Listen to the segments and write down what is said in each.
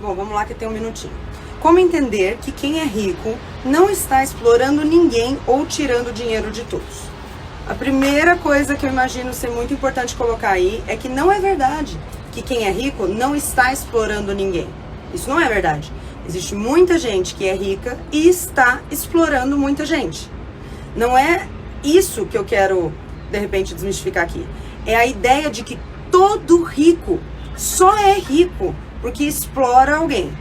Bom, vamos lá que tem um minutinho. Como entender que quem é rico não está explorando ninguém ou tirando dinheiro de todos? A primeira coisa que eu imagino ser muito importante colocar aí é que não é verdade que quem é rico não está explorando ninguém. Isso não é verdade. Existe muita gente que é rica e está explorando muita gente. Não é isso que eu quero, de repente, desmistificar aqui. É a ideia de que todo rico só é rico porque explora alguém.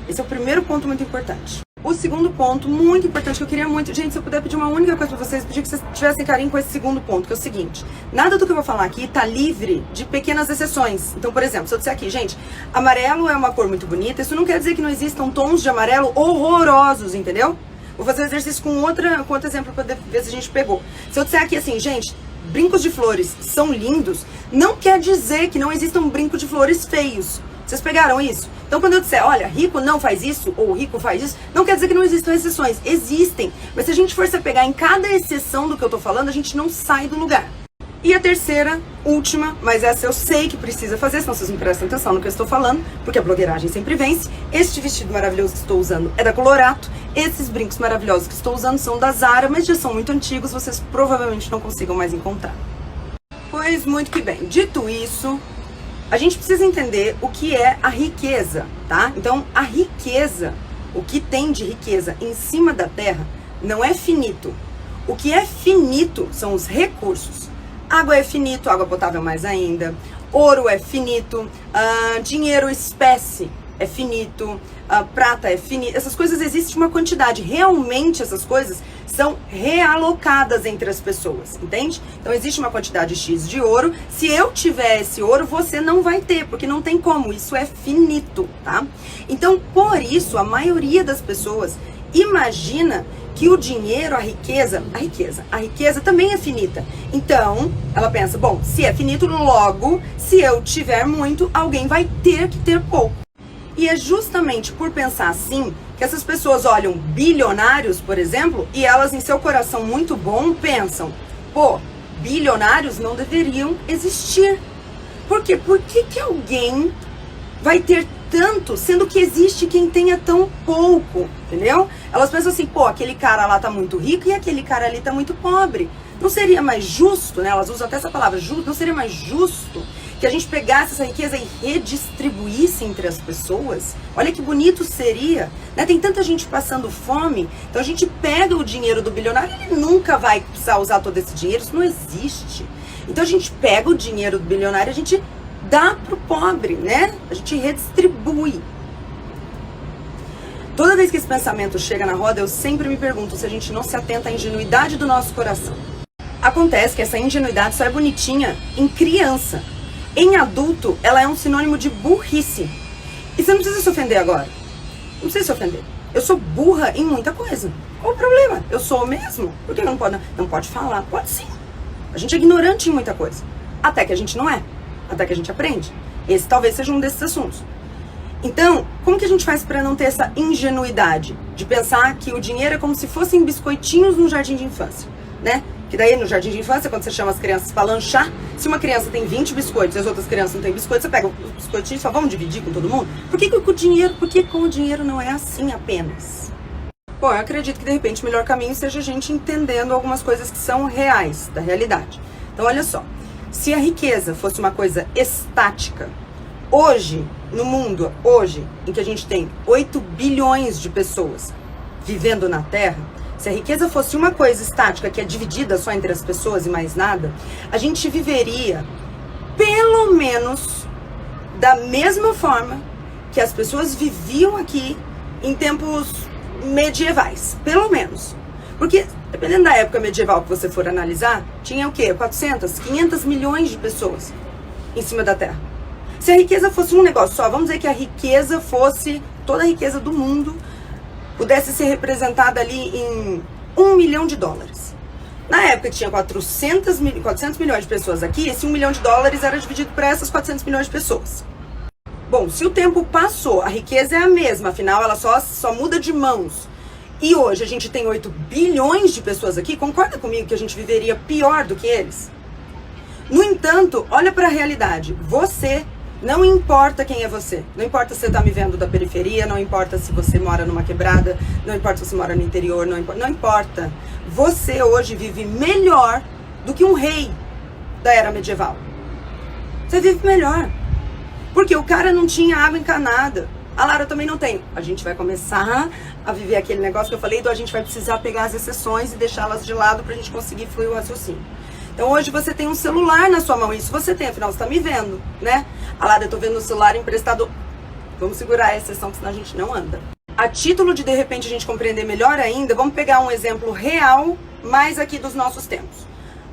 Esse é o primeiro ponto muito importante. O segundo ponto muito importante que eu queria muito... Gente, se eu puder pedir uma única coisa pra vocês, pedir que vocês tivessem carinho com esse segundo ponto, que é o seguinte. Nada do que eu vou falar aqui tá livre de pequenas exceções. Então, por exemplo, se eu disser aqui, gente, amarelo é uma cor muito bonita, isso não quer dizer que não existam tons de amarelo horrorosos, entendeu? Vou fazer um exercício com outro exemplo pra ver se a gente pegou. Se eu disser aqui assim, gente, brincos de flores são lindos, não quer dizer que não existam brincos de flores feios. Vocês pegaram isso? Então, quando eu disser, olha, rico não faz isso, ou rico faz isso, não quer dizer que não existam exceções. Existem. Mas se a gente for se pegar em cada exceção do que eu tô falando, a gente não sai do lugar. E a terceira, última, mas essa eu sei que precisa fazer, senão vocês não prestam atenção no que eu estou falando, porque a blogueiragem sempre vence. Este vestido maravilhoso que estou usando é da Colorato. Esses brincos maravilhosos que estou usando são da Zara, mas já são muito antigos, vocês provavelmente não consigam mais encontrar. Pois muito que bem. Dito isso, a gente precisa entender o que é a riqueza, tá? Então, a riqueza, o que tem de riqueza em cima da terra, não é finito. O que é finito são os recursos. Água é finito, água potável mais ainda. Ouro é finito, dinheiro espécie é finito, prata é finito. Essas coisas existem uma quantidade. Realmente essas coisas são realocadas entre as pessoas, entende? Então existe uma quantidade X de ouro. Se eu tiver esse ouro, você não vai ter, porque não tem como. Isso é finito, tá? Então, por isso, a maioria das pessoas imagina que o dinheiro, a riqueza também é finita. Então, ela pensa, bom, se é finito, logo, se eu tiver muito, alguém vai ter que ter pouco. E é justamente por pensar assim que essas pessoas olham bilionários, por exemplo, e elas em seu coração muito bom pensam, pô, bilionários não deveriam existir. Por quê? Por que alguém vai ter tanto, sendo que existe quem tenha tão pouco, entendeu? Elas pensam assim, pô, aquele cara lá tá muito rico e aquele cara ali tá muito pobre. Não seria mais justo, né? Elas usam até essa palavra, justo, não seria mais justo que a gente pegasse essa riqueza e redistribuísse entre as pessoas? Olha que bonito seria, né? Tem tanta gente passando fome, então a gente pega o dinheiro do bilionário, ele nunca vai precisar usar todo esse dinheiro, isso não existe. Então a gente pega o dinheiro do bilionário, a gente dá pro pobre, né? A gente redistribui. Toda vez que esse pensamento chega na roda, eu sempre me pergunto se a gente não se atenta à ingenuidade do nosso coração. Acontece que essa ingenuidade só é bonitinha em criança. Em adulto, ela é um sinônimo de burrice. E você não precisa se ofender agora. Não precisa se ofender. Eu sou burra em muita coisa. Qual o problema? Eu sou mesmo. Por que não pode? Não pode falar? Pode sim. A gente é ignorante em muita coisa. Até que a gente não é. Até que a gente aprende. Esse talvez seja um desses assuntos. Então, como que a gente faz para não ter essa ingenuidade? De pensar que o dinheiro é como se fossem biscoitinhos no jardim de infância, né? Que daí no jardim de infância, quando você chama as crianças para lanchar, se uma criança tem 20 biscoitos e as outras crianças não têm biscoitos, você pega os biscoitinhos e só vamos dividir com todo mundo? Por que com o dinheiro não é assim apenas? Bom, eu acredito que de repente o melhor caminho seja a gente entendendo algumas coisas que são reais, da realidade. Então olha só, se a riqueza fosse uma coisa estática, hoje, no mundo, hoje, em que a gente tem 8 bilhões de pessoas vivendo na Terra, se a riqueza fosse uma coisa estática que é dividida só entre as pessoas e mais nada, a gente viveria, pelo menos, da mesma forma que as pessoas viviam aqui em tempos medievais. Pelo menos. Porque, dependendo da época medieval que você for analisar, tinha o quê? 400, 500 milhões de pessoas em cima da Terra. Se a riqueza fosse um negócio só, vamos dizer que a riqueza fosse, toda a riqueza do mundo, pudesse ser representada ali em $1 milhão. Na época que tinha 400 milhões de pessoas aqui, esse $1 milhão era dividido para essas 400 milhões de pessoas. Bom, se o tempo passou, a riqueza é a mesma, afinal ela só muda de mãos. E hoje a gente tem 8 bilhões de pessoas aqui, concorda comigo que a gente viveria pior do que eles? No entanto, olha para a realidade. Você Não importa quem é você. Não importa se você está me vendo da periferia, não importa se você mora numa quebrada, não importa se você mora no interior, não importa. Você hoje vive melhor do que um rei da era medieval. Você vive melhor. Porque o cara não tinha água encanada. A Lara também não tem. A gente vai começar a viver aquele negócio que eu falei, então a gente vai precisar pegar as exceções e deixá-las de lado pra gente conseguir fluir o raciocínio. Então hoje você tem um celular na sua mão, isso você tem, afinal você tá me vendo, né? A Lara, eu tô vendo o celular emprestado. Vamos segurar a exceção, senão a gente não anda. A título de repente a gente compreender melhor ainda, vamos pegar um exemplo real, mais aqui dos nossos tempos.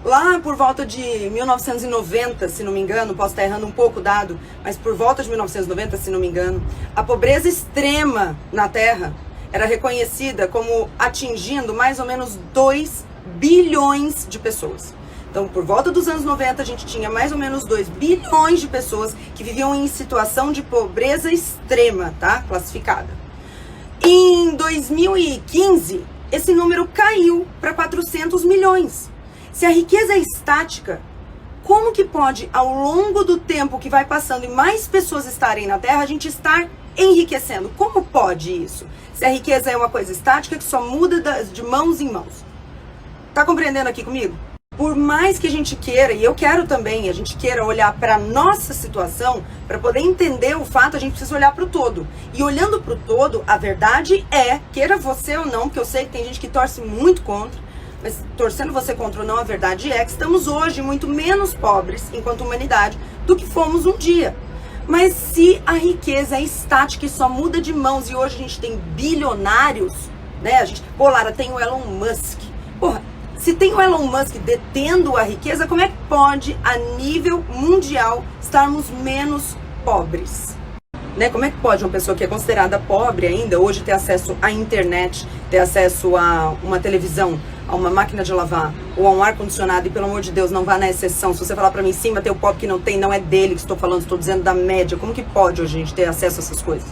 Lá por volta de 1990, se não me engano, posso estar errando um pouco o dado, mas por volta de 1990, se não me engano, a pobreza extrema na Terra era reconhecida como atingindo mais ou menos 2 bilhões de pessoas. Então, por volta dos anos 90, a gente tinha mais ou menos 2 bilhões de pessoas que viviam em situação de pobreza extrema, tá? Classificada. Em 2015, esse número caiu para 400 milhões. Se a riqueza é estática, como que pode, ao longo do tempo que vai passando e mais pessoas estarem na Terra, a gente estar enriquecendo? Como pode isso? Se a riqueza é uma coisa estática que só muda de mãos em mãos. Tá compreendendo aqui comigo? Por mais que a gente queira, e eu quero também, a gente queira olhar para nossa situação, para poder entender o fato, a gente precisa olhar para o todo. E olhando para o todo, a verdade é, queira você ou não, porque eu sei que tem gente que torce muito contra, mas torcendo você contra ou não, a verdade é que estamos hoje muito menos pobres, enquanto humanidade, do que fomos um dia. Mas se a riqueza é estática e só muda de mãos, e hoje a gente tem bilionários, né? A gente, pô, Lara, tem o Elon Musk. Porra, se tem o Elon Musk detendo a riqueza, como é que pode, a nível mundial, estarmos menos pobres? Né? Como é que pode uma pessoa que é considerada pobre ainda, hoje ter acesso à internet, ter acesso a uma televisão, a uma máquina de lavar, ou a um ar-condicionado, e pelo amor de Deus, não vá na exceção. Se você falar pra mim, sim, mas tem o pobre que não tem, não é dele que estou falando, estou dizendo da média. Como que pode hoje a gente ter acesso a essas coisas?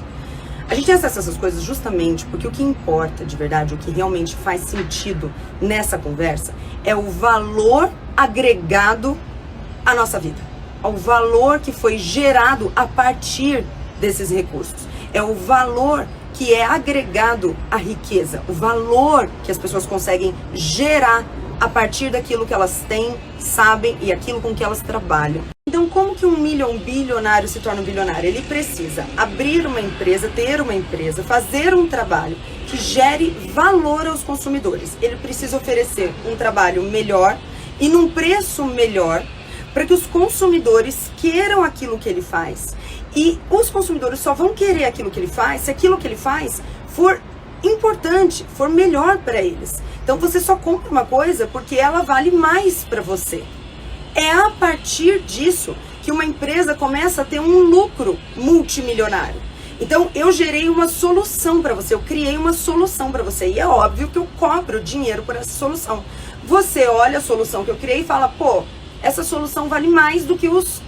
A gente tem acesso a essas coisas justamente porque o que importa de verdade, o que realmente faz sentido nessa conversa, é o valor agregado à nossa vida. É o valor que foi gerado a partir desses recursos. É o valor que é agregado à riqueza. O valor que as pessoas conseguem gerar a partir daquilo que elas têm, sabem e aquilo com que elas trabalham. Então, como que um bilionário se torna um bilionário? Ele precisa abrir uma empresa, ter uma empresa, fazer um trabalho que gere valor aos consumidores. Ele precisa oferecer um trabalho melhor e num preço melhor para que os consumidores queiram aquilo que ele faz. E os consumidores só vão querer aquilo que ele faz se aquilo que ele faz for importante, for melhor para eles. Então você só compra uma coisa porque ela vale mais para você. É a partir disso que uma empresa começa a ter um lucro multimilionário. Então eu gerei uma solução para você, eu criei uma solução para você. E é óbvio que eu cobro dinheiro por essa solução. Você olha a solução que eu criei e fala, pô, essa solução vale mais do que os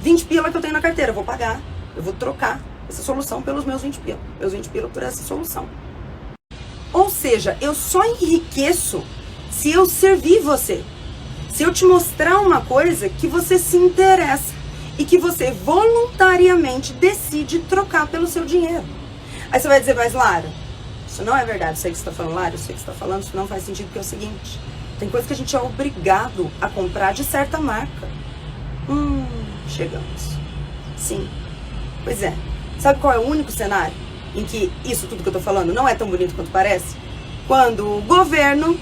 20 pila que eu tenho na carteira. Eu vou pagar, eu vou trocar essa solução pelos meus 20 pila. Meus 20 pila por essa solução. Ou seja, eu só enriqueço se eu servir você. Se eu te mostrar uma coisa que você se interessa e que você voluntariamente decide trocar pelo seu dinheiro. Aí você vai dizer, mas Lara, isso não é verdade, isso aí que você está falando, Lara, eu sei que você está falando, isso não faz sentido, porque é o seguinte, tem coisa que a gente é obrigado a comprar de certa marca. Chegamos. Sim. Pois é. Sabe qual é o único cenário em que isso tudo que eu tô falando não é tão bonito quanto parece? Quando o governo...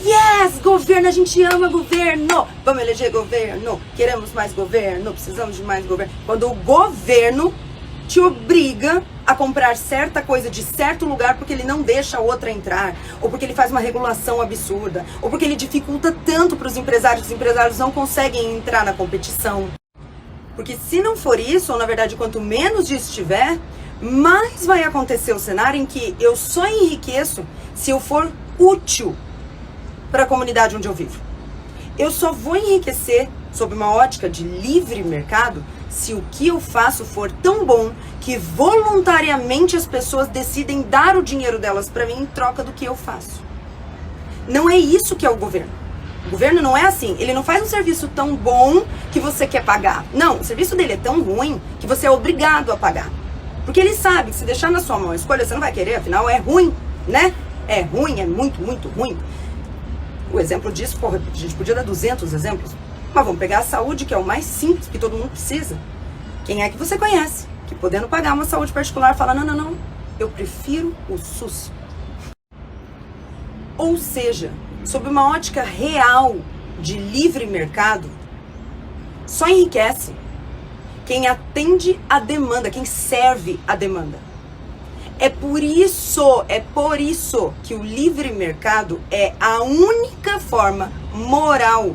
Yes, governo, a gente ama governo. Vamos eleger governo. Queremos mais governo, precisamos de mais governo. Quando o governo te obriga a comprar certa coisa de certo lugar porque ele não deixa a outra entrar, ou porque ele faz uma regulação absurda, ou porque ele dificulta tanto para os empresários não conseguem entrar na competição. Porque se não for isso, ou na verdade quanto menos disso tiver, mais vai acontecer o cenário em que eu só enriqueço se eu for útil para a comunidade onde eu vivo. Eu só vou enriquecer sob uma ótica de livre mercado se o que eu faço for tão bom que voluntariamente as pessoas decidem dar o dinheiro delas para mim em troca do que eu faço. Não é isso que é o governo. O governo não é assim, ele não faz um serviço tão bom que você quer pagar. Não, o serviço dele é tão ruim que você é obrigado a pagar. Porque ele sabe que se deixar na sua mão a escolha, você não vai querer, afinal é ruim, né? É ruim, é muito, muito ruim. O exemplo disso, porra, a gente podia dar 200 exemplos, mas vamos pegar a saúde, que é o mais simples, que todo mundo precisa. Quem é que você conhece que, podendo pagar uma saúde particular, fala, não, não, não, eu prefiro o SUS? Ou seja, sob uma ótica real de livre mercado, só enriquece quem atende a demanda, quem serve a demanda. É por isso que o livre mercado é a única forma moral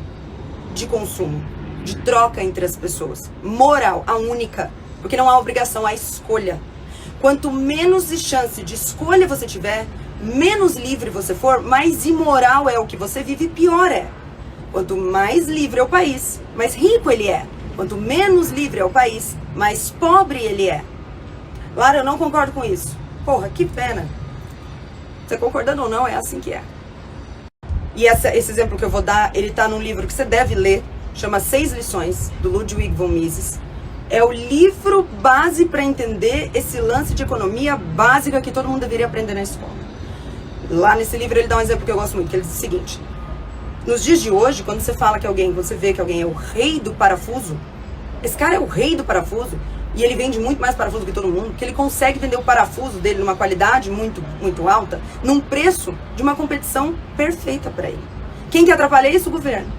de consumo, de troca entre as pessoas. Moral, a única. Porque não há obrigação, há escolha. Quanto menos chance de escolha você tiver, menos livre você for, mais imoral é o que você vive, pior é. Quanto mais livre é o país, mais rico ele é. Quanto menos livre é o país, mais pobre ele é. Lara, eu não concordo com isso. Porra, que pena. Você concordando ou não, é assim que é. E esse exemplo que eu vou dar, ele tá num livro que você deve ler, chama 6 Lições, do Ludwig von Mises. É o livro base para entender esse lance de economia básica que todo mundo deveria aprender na escola. Lá nesse livro ele dá um exemplo que eu gosto muito, que ele diz o seguinte: nos dias de hoje, quando você fala que alguém, você vê que alguém é o rei do parafuso, esse cara é o rei do parafuso, e ele vende muito mais parafuso que todo mundo, porque ele consegue vender o parafuso dele numa qualidade muito, muito alta, num preço de uma competição perfeita para ele. Quem que atrapalha isso? O governo.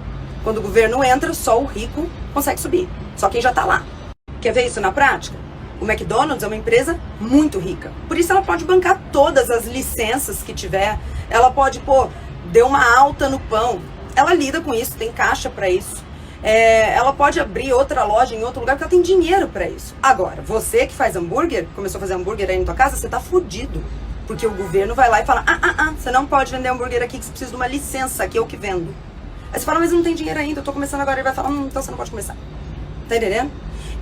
Quando o governo entra, só o rico consegue subir, só quem já tá lá. Quer ver isso na prática? O McDonald's é uma empresa muito rica, por isso ela pode bancar todas as licenças que tiver, ela pode, deu uma alta no pão, ela lida com isso, tem caixa para isso. Ela pode abrir outra loja em outro lugar porque ela tem dinheiro para isso. Agora, você que faz hambúrguer, começou a fazer hambúrguer aí na tua casa, você tá fudido. Porque o governo vai lá e fala, você não pode vender hambúrguer aqui, que você precisa de uma licença, que eu que vendo. Aí você fala, mas não tem dinheiro ainda, eu tô começando agora. Ele vai falar, então você não pode começar. Tá entendendo?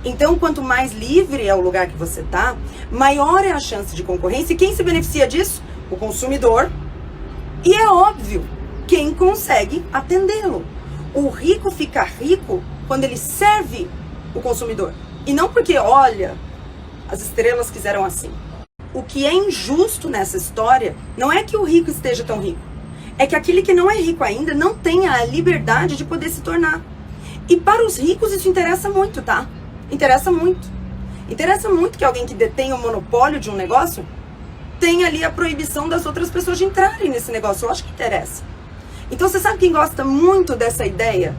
Então, quanto mais livre é o lugar que você tá, maior é a chance de concorrência. E quem se beneficia disso? O consumidor. E é óbvio, quem consegue atendê-lo. O rico fica rico quando ele serve o consumidor. E não porque, olha, as estrelas quiseram assim. O que é injusto nessa história não é que o rico esteja tão rico. É que aquele que não é rico ainda não tenha a liberdade de poder se tornar. E para os ricos isso interessa muito, tá? Interessa muito. Interessa muito que alguém que detém o monopólio de um negócio tenha ali a proibição das outras pessoas de entrarem nesse negócio. Eu acho que interessa. Então você sabe quem gosta muito dessa ideia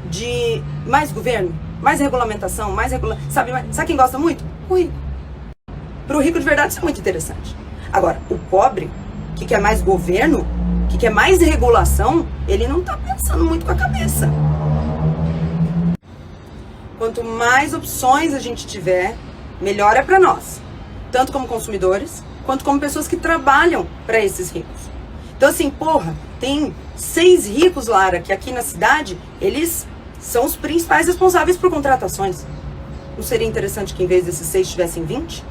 de mais governo, mais regulamentação, sabe quem gosta muito? O rico. Para o rico de verdade isso é muito interessante. Agora, o pobre, que quer mais governo, que quer mais regulação, ele não está pensando muito com a cabeça. Quanto mais opções a gente tiver, melhor é para nós. Tanto como consumidores, quanto como pessoas que trabalham para esses ricos. Então assim, tem 6 ricos, Lara, que aqui na cidade, eles são os principais responsáveis por contratações. Não seria interessante que em vez desses 6 tivessem 20?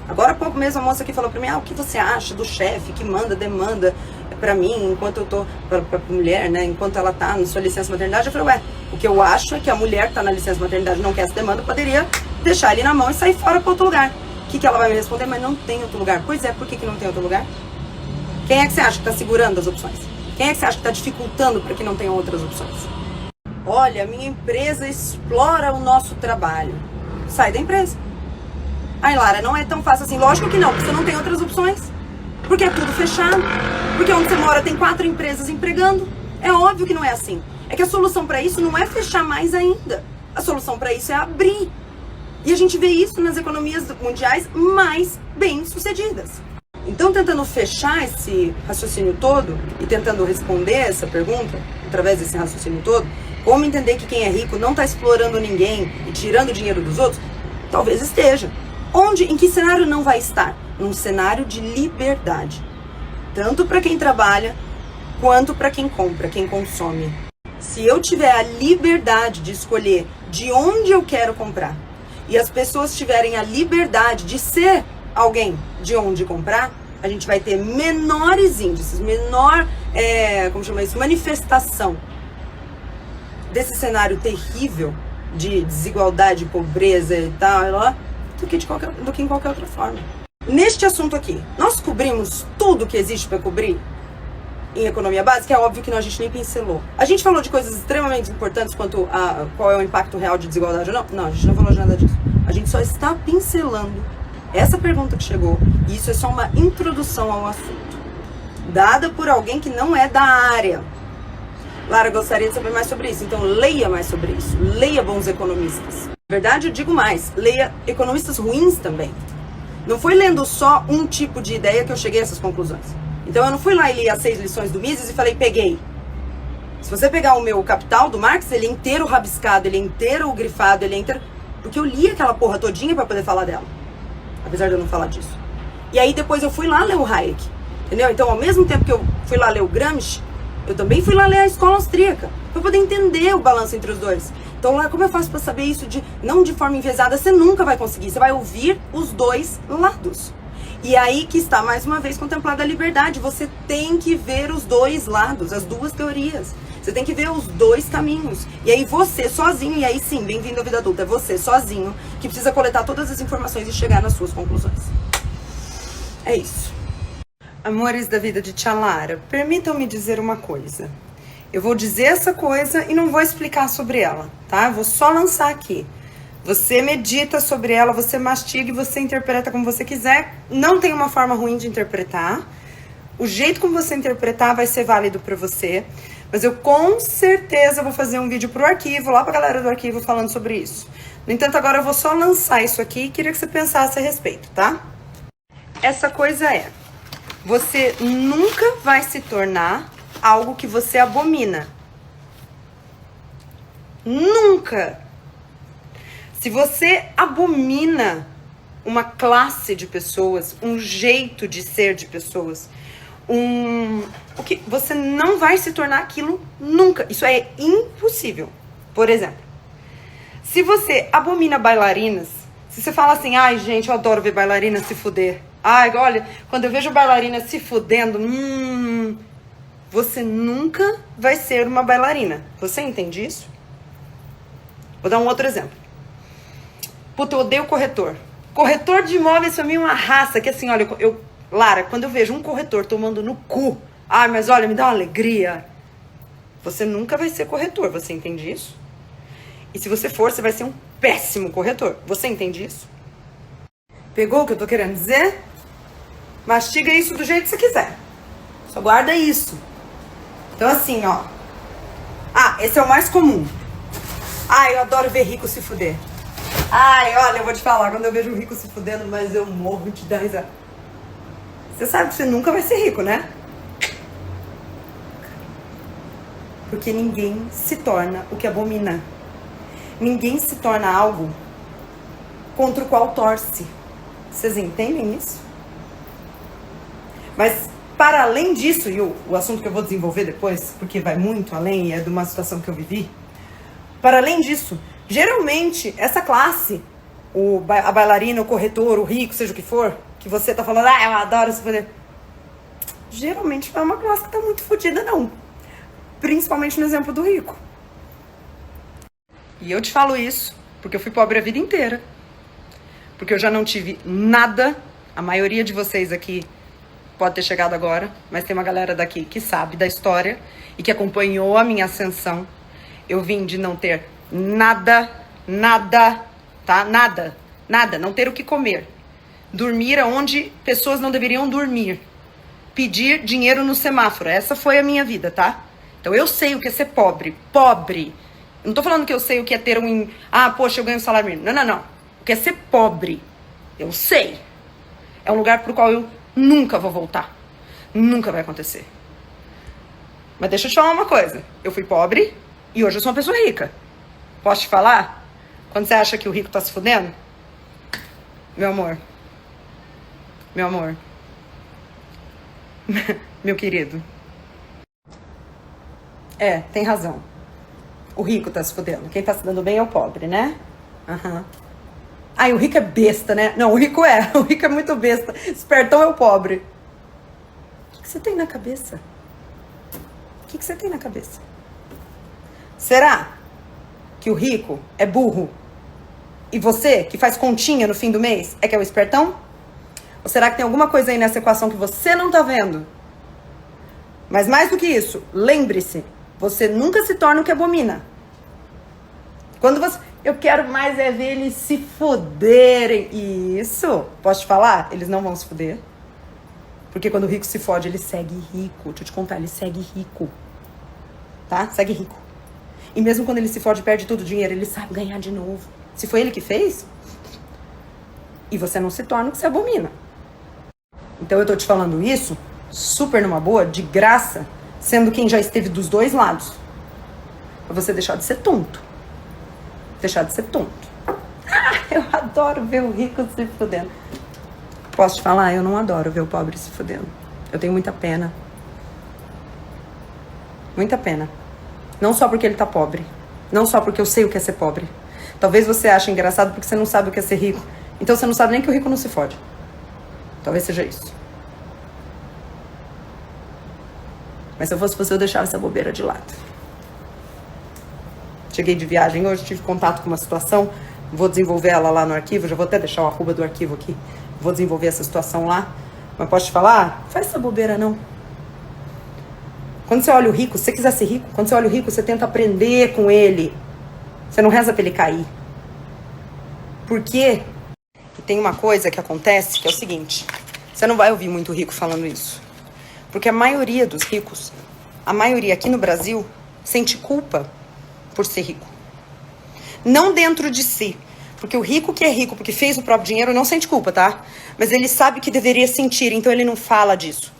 Agora há pouco mesmo a moça aqui falou pra mim, o que você acha do chefe que demanda pra mim, enquanto eu tô, pra mulher, né, enquanto ela tá na sua licença maternidade? Eu falei, o que eu acho é que a mulher que tá na licença maternidade não quer essa demanda, poderia deixar ele na mão e sair fora pra outro lugar. O que ela vai me responder? Mas não tem outro lugar. Pois é, por que não tem outro lugar? Quem é que você acha que tá segurando as opções? Quem é que você acha que tá dificultando para que não tenham outras opções? Olha, minha empresa explora o nosso trabalho. Sai da empresa. Ai, Lara, não é tão fácil assim. Lógico que não, porque você não tem outras opções. Porque é tudo fechado. Porque onde você mora tem 4 empresas empregando. É óbvio que não é assim. É que a solução para isso não é fechar mais ainda. A solução para isso é abrir. E a gente vê isso nas economias mundiais mais bem-sucedidas. Então, tentando fechar esse raciocínio todo e tentando responder essa pergunta, através desse raciocínio todo, como entender que quem é rico não está explorando ninguém e tirando dinheiro dos outros? Talvez esteja. Em que cenário não vai estar? Num cenário de liberdade. Tanto para quem trabalha, quanto para quem compra, quem consome. Se eu tiver a liberdade de escolher de onde eu quero comprar, e as pessoas tiverem a liberdade de ser alguém de onde comprar, a gente vai ter menores índices, manifestação desse cenário terrível de desigualdade, pobreza e tal, do que em qualquer outra forma. Neste assunto aqui, nós cobrimos tudo que existe para cobrir em economia básica? É óbvio que não, a gente nem pincelou. A gente falou de coisas extremamente importantes quanto a qual é o impacto real de desigualdade ou não? Não, a gente não falou de nada disso. A gente só está pincelando essa pergunta que chegou, e isso é só uma introdução ao assunto, dada por alguém que não é da área. Lara, gostaria de saber mais sobre isso, então leia mais sobre isso, leia bons economistas. Na verdade, eu digo mais, leia economistas ruins também. Não foi lendo só um tipo de ideia que eu cheguei a essas conclusões. Então eu não fui lá e li as 6 lições do Mises e falei, peguei. Se você pegar o meu Capital do Marx, ele é inteiro rabiscado, ele é inteiro grifado, ele é inteiro... Porque eu li aquela porra todinha pra poder falar dela. Apesar de eu não falar disso. E aí depois eu fui lá ler o Hayek. Entendeu? Então ao mesmo tempo que eu fui lá ler o Gramsci, eu também fui lá ler a escola austríaca. Pra poder entender o balanço entre os dois. Então lá, como eu faço pra saber isso não de forma enviesada? Você nunca vai conseguir. Você vai ouvir os dois lados. E aí que está, mais uma vez, contemplada a liberdade. Você tem que ver os dois lados, as duas teorias. Você tem que ver os dois caminhos. E aí você sozinho, e aí sim, bem-vindo à vida adulta, é você sozinho que precisa coletar todas as informações e chegar nas suas conclusões. É isso. Amores da vida de Tia Lara, permitam-me dizer uma coisa. Eu vou dizer essa coisa e não vou explicar sobre ela, tá? Eu vou só lançar aqui. Você medita sobre ela, você mastiga e você interpreta como você quiser. Não tem uma forma ruim de interpretar. O jeito como você interpretar vai ser válido pra você. Mas eu com certeza vou fazer um vídeo pro arquivo, lá pra galera do arquivo, falando sobre isso. No entanto, agora eu vou só lançar isso aqui e queria que você pensasse a respeito, tá? Essa coisa é, você nunca vai se tornar algo que você abomina. Nunca! Se você abomina uma classe de pessoas, um jeito de ser de pessoas, o que você não vai se tornar aquilo nunca. Isso é impossível. Por exemplo, se você abomina bailarinas, se você fala assim, ai gente, eu adoro ver bailarinas se fuder. Ai, olha, quando eu vejo bailarina se fudendo, você nunca vai ser uma bailarina. Você entende isso? Vou dar um outro exemplo. Puta, eu odeio corretor. Corretor de imóveis pra mim é uma raça, que assim, olha, Lara, quando eu vejo um corretor tomando no cu, ai, mas olha, me dá uma alegria. Você nunca vai ser corretor, você entende isso? E se você for, você vai ser um péssimo corretor. Você entende isso? Pegou o que eu tô querendo dizer? Mastiga isso do jeito que você quiser. Só guarda isso. Então assim, ó. Ah, esse é o mais comum. Ah, eu adoro ver rico se fuder. Ai, olha, eu vou te falar, quando eu vejo um rico se fudendo, mas eu morro de dar risada. Você sabe que você nunca vai ser rico, né? Porque ninguém se torna o que abomina. Ninguém se torna algo contra o qual torce. Vocês entendem isso? Mas, para além disso, e o assunto que eu vou desenvolver depois, porque vai muito além e é de uma situação que eu vivi, para além disso, geralmente, essa classe, a bailarina, o corretor, o rico, seja o que for, que você tá falando, ah, eu adoro se fuder. Geralmente não é uma classe que tá muito fodida, não. Principalmente no exemplo do rico. E eu te falo isso porque eu fui pobre a vida inteira. Porque eu já não tive nada. A maioria de vocês aqui pode ter chegado agora, mas tem uma galera daqui que sabe da história e que acompanhou a minha ascensão. Eu vim de não ter nada, tá? Nada, não ter o que comer. Dormir onde pessoas não deveriam dormir. Pedir dinheiro no semáforo. Essa foi a minha vida, tá? Então eu sei o que é ser pobre. Pobre. Eu não tô falando que eu sei o que é ter um... Ah, poxa, eu ganho salário mínimo. Não. O que é ser pobre. Eu sei. É um lugar pro qual eu nunca vou voltar. Nunca vai acontecer. Mas deixa eu te falar uma coisa. Eu fui pobre e hoje eu sou uma pessoa rica. Posso te falar? Quando você acha que o rico tá se fudendo? Meu amor. Meu querido. É, tem razão. O rico tá se fudendo. Quem tá se dando bem é o pobre, né? Aham. Ai, o rico é besta, né? Não, o rico é. O rico é muito besta. Espertão é o pobre. O que você tem na cabeça? O que você tem na cabeça? Será que o rico é burro e você, que faz continha no fim do mês, é que é o espertão? Ou será que tem alguma coisa aí nessa equação que você não tá vendo? Mas mais do que isso, lembre-se, você nunca se torna o que abomina. Quando você... Eu quero mais é ver eles se foderem. Isso, posso te falar? Eles não vão se foder. Porque quando o rico se fode, ele segue rico. Deixa eu te contar, ele segue rico. Tá? Segue rico. E mesmo quando ele se fode e perde todo o dinheiro, ele sabe ganhar de novo. Se foi ele que fez, e você não se torna o que você abomina. Então eu tô te falando isso, super numa boa, de graça, sendo quem já esteve dos dois lados. Pra você deixar de ser tonto. Deixar de ser tonto. Ah, eu adoro ver o rico se fudendo. Posso te falar? Eu não adoro ver o pobre se fudendo. Eu tenho muita pena. Muita pena. Não só porque ele tá pobre. Não só porque eu sei o que é ser pobre. Talvez você ache engraçado porque você não sabe o que é ser rico. Então você não sabe nem que o rico não se fode. Talvez seja isso. Mas se eu fosse você, eu deixava essa bobeira de lado. Cheguei de viagem hoje, tive contato com uma situação, vou desenvolver ela lá no arquivo, já vou até deixar o arroba do arquivo aqui, vou desenvolver essa situação lá, mas posso te falar? Faz essa bobeira não. Quando você olha o rico, se você quiser ser rico, quando você olha o rico, você tenta aprender com ele, você não reza pra ele cair. Por quê? E tem uma coisa que acontece, que é o seguinte, você não vai ouvir muito rico falando isso, porque a maioria dos ricos, a maioria aqui no Brasil, sente culpa por ser rico. Não dentro de si. Porque o rico que é rico porque fez o próprio dinheiro não sente culpa, tá? Mas ele sabe que deveria sentir, então ele não fala disso.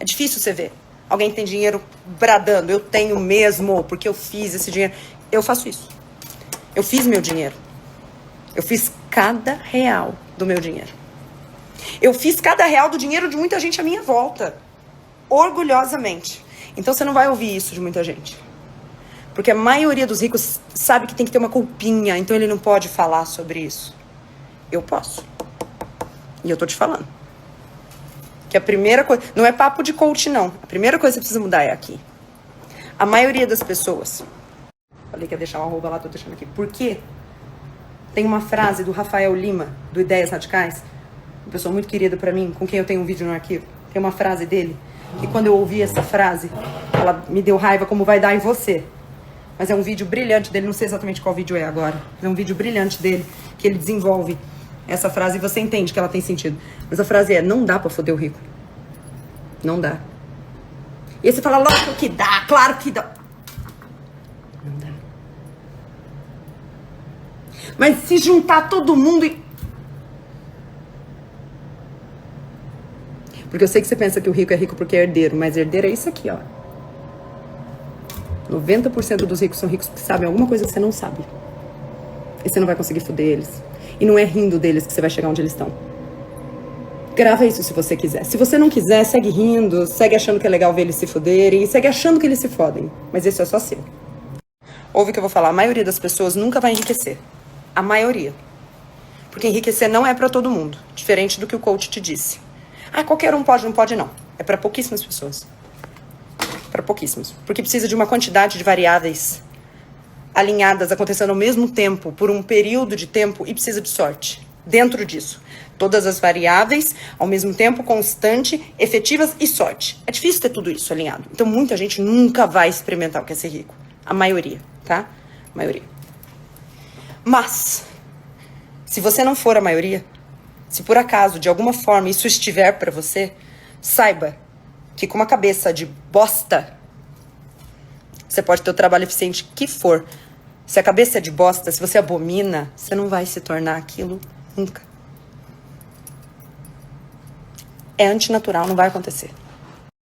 É difícil você ver alguém que tem dinheiro bradando, eu tenho mesmo, porque eu fiz esse dinheiro. Eu faço isso. Eu fiz meu dinheiro. Eu fiz cada real do meu dinheiro. Eu fiz cada real do dinheiro de muita gente à minha volta. Orgulhosamente. Então você não vai ouvir isso de muita gente. Porque a maioria dos ricos sabe que tem que ter uma culpinha, então ele não pode falar sobre isso. Eu posso. E eu tô te falando. Que a primeira coisa... Não é papo de coach, não. A primeira coisa que precisa mudar é aqui. A maioria das pessoas... Falei que ia deixar o arroba lá, tô deixando aqui. Por quê? Tem uma frase do Rafael Lima, do Ideias Radicais, uma pessoa muito querida pra mim, com quem eu tenho um vídeo no arquivo. Tem uma frase dele, que quando eu ouvi essa frase, ela me deu raiva como vai dar em você. Mas é um vídeo brilhante dele, não sei exatamente qual vídeo é agora. É um vídeo brilhante dele, que ele desenvolve essa frase e você entende que ela tem sentido. Mas a frase é, não dá pra foder o rico. Não dá. E aí você fala, lógico que dá, claro que dá. Não dá. Mas se juntar todo mundo e... Porque eu sei que você pensa que o rico é rico porque é herdeiro, mas herdeiro é isso aqui, ó. 90% dos ricos são ricos porque sabem alguma coisa que você não sabe. E você não vai conseguir foder eles. E não é rindo deles que você vai chegar onde eles estão. Grava isso se você quiser. Se você não quiser, segue rindo, segue achando que é legal ver eles se foderem, e segue achando que eles se fodem. Mas isso é só seu. Ouve o que eu vou falar. A maioria das pessoas nunca vai enriquecer. A maioria. Porque enriquecer não é pra todo mundo. Diferente do que o coach te disse. Ah, qualquer um pode, não pode não. É pra pouquíssimas pessoas. Para pouquíssimos. Porque precisa de uma quantidade de variáveis alinhadas, acontecendo ao mesmo tempo, por um período de tempo, e precisa de sorte. Dentro disso. Todas as variáveis, ao mesmo tempo, constante, efetivas e sorte. É difícil ter tudo isso alinhado. Então, muita gente nunca vai experimentar o que é ser rico. A maioria, tá? A maioria. Mas, se você não for a maioria, se por acaso, de alguma forma, isso estiver para você, saiba que com uma cabeça de bosta, você pode ter o trabalho eficiente que for. Se a cabeça é de bosta, se você abomina, você não vai se tornar aquilo nunca. É antinatural, não vai acontecer.